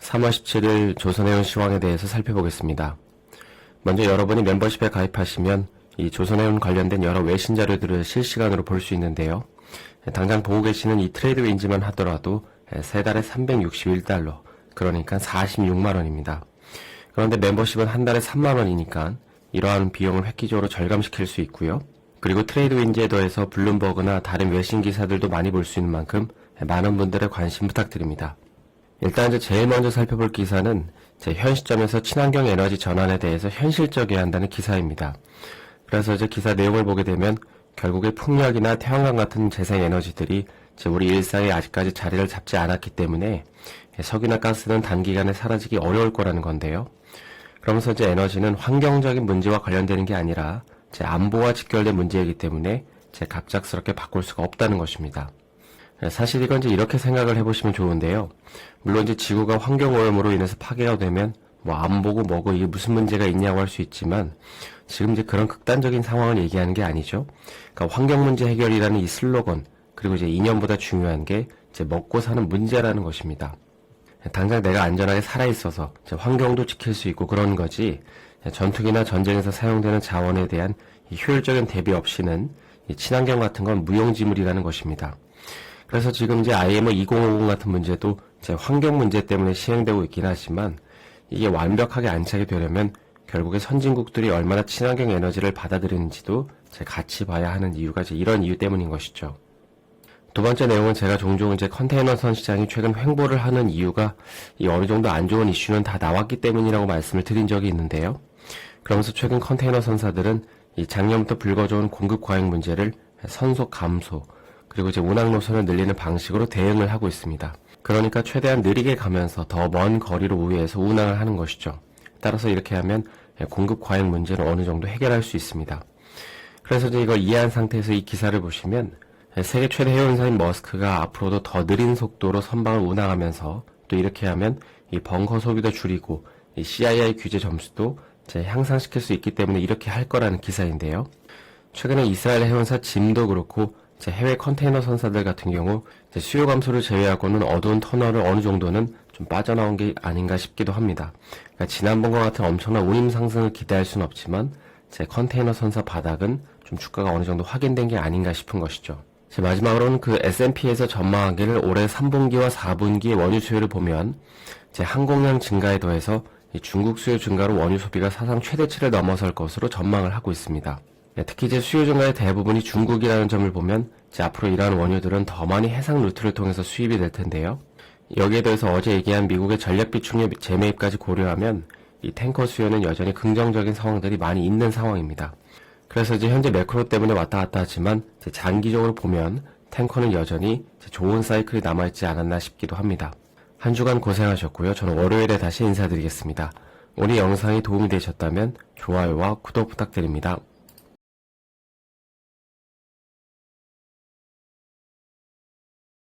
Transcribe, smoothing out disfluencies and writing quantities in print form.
3월 17일 조선해운 시황에 대해서 살펴보겠습니다. 먼저 여러분이 멤버십에 가입하시면 이 조선해운 관련된 여러 외신 자료들을 실시간으로 볼 수 있는데요. 당장 보고 계시는 이 트레이드 윈지만 하더라도 세 달에 361달러, 그러니까 46만원입니다. 그런데 멤버십은 한 달에 3만원이니까 이러한 비용을 획기적으로 절감시킬 수 있고요. 그리고 트레이드 윈지에 더해서 블룸버그나 다른 외신 기사들도 많이 볼 수 있는 만큼 많은 분들의 관심 부탁드립니다. 일단 이제 제일 먼저 살펴볼 기사는 현 시점에서 친환경 에너지 전환에 대해서 현실적이어야 한다는 기사입니다. 그래서 이제 기사 내용을 보게 되면 결국에 풍력이나 태양광 같은 재생에너지들이 우리 일상에 아직까지 자리를 잡지 않았기 때문에 석유나 가스는 단기간에 사라지기 어려울 거라는 건데요. 그러면서 이제 에너지는 환경적인 문제와 관련되는 게 아니라 안보와 직결된 문제이기 때문에 갑작스럽게 바꿀 수가 없다는 것입니다. 사실 이건 이제 이렇게 생각을 해보시면 좋은데요. 물론 이제 지구가 환경오염으로 인해서 파괴가 되면 안보고 뭐고 이게 무슨 문제가 있냐고 할 수 있지만 지금 이제 그런 극단적인 상황을 얘기하는 게 아니죠. 그러니까 환경 문제 해결이라는 이 슬로건, 그리고 이제 이념보다 중요한 게 먹고 사는 문제라는 것입니다. 당장 내가 안전하게 살아있어서 환경도 지킬 수 있고 그런 거지, 전투기나 전쟁에서 사용되는 자원에 대한 이 효율적인 대비 없이는 이 친환경 같은 건 무용지물이라는 것입니다. 그래서 지금 이제 IMO 2050 같은 문제도 환경 문제 때문에 시행되고 있긴 하지만 이게 완벽하게 안착이 되려면 결국에 선진국들이 얼마나 친환경 에너지를 받아들이는지도 같이 봐야 하는 이유가 이런 이유 때문인 것이죠. 두 번째 내용은 제가 종종 컨테이너선 시장이 최근 횡보를 하는 이유가 이 어느 정도 안 좋은 이슈는 다 나왔기 때문이라고 말씀을 드린 적이 있는데요. 그러면서 최근 컨테이너 선사들은 이 작년부터 불거져온 공급 과잉 문제를 선속 감소, 그리고 운항 노선을 늘리는 방식으로 대응을 하고 있습니다. 그러니까 최대한 느리게 가면서 더 먼 거리로 우회해서 운항을 하는 것이죠. 따라서 이렇게 하면 공급 과잉 문제를 어느 정도 해결할 수 있습니다. 그래서 이걸 이해한 상태에서 이 기사를 보시면 세계 최대 해운사인 머스크가 앞으로도 더 느린 속도로 선박을 운항하면서 또 이렇게 하면 이 벙커 소비도 줄이고 이 CII 규제 점수도 향상시킬 수 있기 때문에 이렇게 할 거라는 기사인데요. 최근에 이스라엘 해운사 짐도 그렇고 해외 컨테이너 선사들 같은 경우 수요 감소를 제외하고는 어두운 터널을 어느 정도는 좀 빠져나온 게 아닌가 싶기도 합니다. 그러니까 지난번과 같은 엄청난 운임 상승을 기대할 수는 없지만 컨테이너 선사 바닥은 좀 주가가 어느 정도 확인된 게 아닌가 싶은 것이죠. 마지막으로는 그 S&P에서 전망하기를 올해 3분기와 4분기의 원유 수요를 보면 항공량 증가에 더해서 중국 수요 증가로 원유 소비가 사상 최대치를 넘어설 것으로 전망을 하고 있습니다. 특히 수요 증가의 대부분이 중국이라는 점을 보면 앞으로 이러한 원유들은 더 많이 해상 루트를 통해서 수입이 될 텐데요. 여기에 더해서 어제 얘기한 미국의 전략 비축유 재매입까지 고려하면 이 탱커 수요는 여전히 긍정적인 상황들이 많이 있는 상황입니다. 그래서 현재 매크로 때문에 왔다 갔다 하지만 장기적으로 보면 탱커는 여전히 좋은 사이클이 남아있지 않았나 싶기도 합니다. 한 주간 고생하셨고요. 저는 월요일에 다시 인사드리겠습니다. 오늘 영상이 도움이 되셨다면 좋아요와 구독 부탁드립니다.